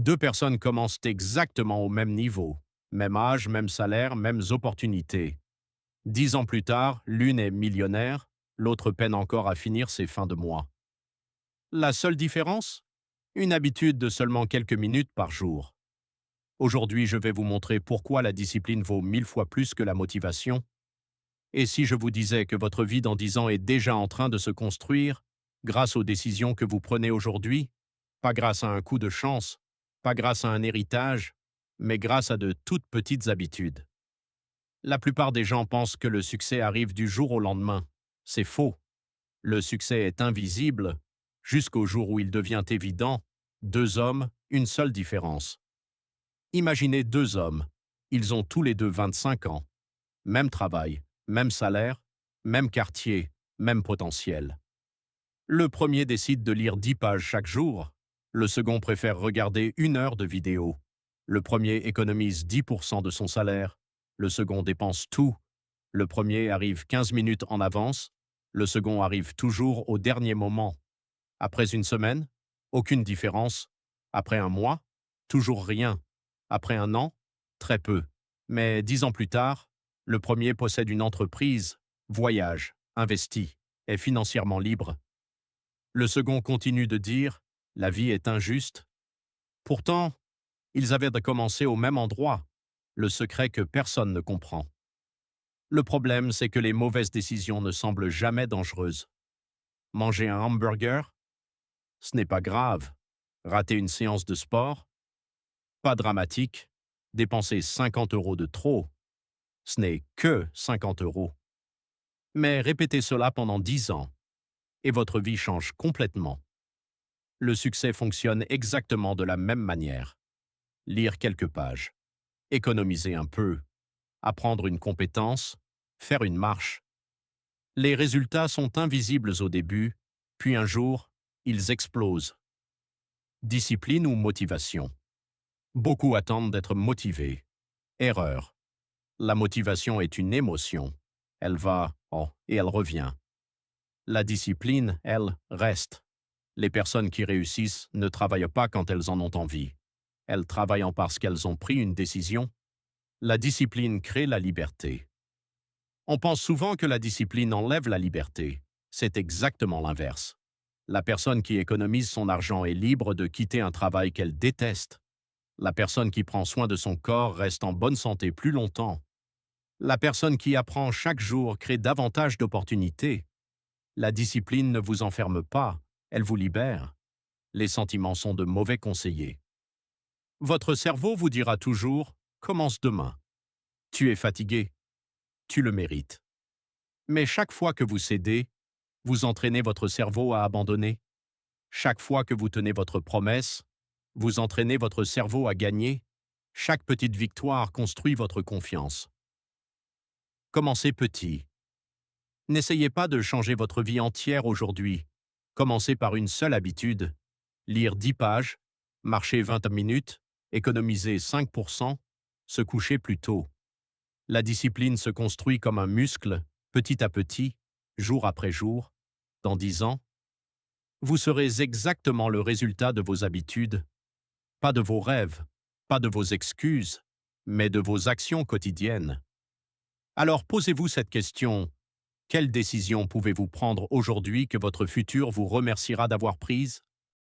Deux personnes commencent exactement au même niveau. Même âge, même salaire, mêmes opportunités. 10 ans plus tard, l'une est millionnaire, l'autre peine encore à finir ses fins de mois. La seule différence? Une habitude de seulement quelques minutes par jour. Aujourd'hui, je vais vous montrer pourquoi la discipline vaut 1000 fois plus que la motivation. Et si je vous disais que votre vie dans 10 ans est déjà en train de se construire, grâce aux décisions que vous prenez aujourd'hui, pas grâce à un coup de chance, pas grâce à un héritage, mais grâce à de toutes petites habitudes. La plupart des gens pensent que le succès arrive du jour au lendemain. C'est faux. Le succès est invisible jusqu'au jour où il devient évident. Deux hommes, une seule différence. Imaginez deux hommes. Ils ont tous les deux 25 ans. Même travail, même salaire, même quartier, même potentiel. Le premier décide de lire 10 pages chaque jour. Le second préfère regarder 1 heure de vidéo. Le premier économise 10% de son salaire. Le second dépense tout. Le premier arrive 15 minutes en avance. Le second arrive toujours au dernier moment. Après une semaine, aucune différence. Après un mois, toujours rien. Après un an, très peu. Mais 10 ans plus tard, le premier possède une entreprise, voyage, investit, est financièrement libre. Le second continue de dire « la vie est injuste ». Pourtant, ils avaient de commencer au même endroit, le secret que personne ne comprend. Le problème, c'est que les mauvaises décisions ne semblent jamais dangereuses. Manger un hamburger? Ce n'est pas grave. Rater une séance de sport? Pas dramatique. Dépenser 50 € de trop? Ce n'est que 50 €. Mais répétez cela pendant 10 ans, et votre vie change complètement. Le succès fonctionne exactement de la même manière. Lire quelques pages, économiser un peu, apprendre une compétence, faire une marche. Les résultats sont invisibles au début, puis un jour, ils explosent. Discipline ou motivation? Beaucoup attendent d'être motivés. Erreur. La motivation est une émotion. Elle va, et elle revient. La discipline, elle, reste. Les personnes qui réussissent ne travaillent pas quand elles en ont envie. Elles travaillent parce qu'elles ont pris une décision. La discipline crée la liberté. On pense souvent que la discipline enlève la liberté. C'est exactement l'inverse. La personne qui économise son argent est libre de quitter un travail qu'elle déteste. La personne qui prend soin de son corps reste en bonne santé plus longtemps. La personne qui apprend chaque jour crée davantage d'opportunités. La discipline ne vous enferme pas, elle vous libère. Les sentiments sont de mauvais conseillers. Votre cerveau vous dira toujours « commence demain ». Tu es fatigué, tu le mérites. Mais chaque fois que vous cédez, vous entraînez votre cerveau à abandonner. Chaque fois que vous tenez votre promesse, vous entraînez votre cerveau à gagner. Chaque petite victoire construit votre confiance. Commencez petit. N'essayez pas de changer votre vie entière aujourd'hui. Commencez par une seule habitude. Lire 10 pages, marcher 20 minutes, économiser 5%, se coucher plus tôt. La discipline se construit comme un muscle, petit à petit, jour après jour. Dans 10 ans, vous serez exactement le résultat de vos habitudes, pas de vos rêves, pas de vos excuses, mais de vos actions quotidiennes. Alors posez-vous cette question. Quelle décision pouvez-vous prendre aujourd'hui que votre futur vous remerciera d'avoir prise?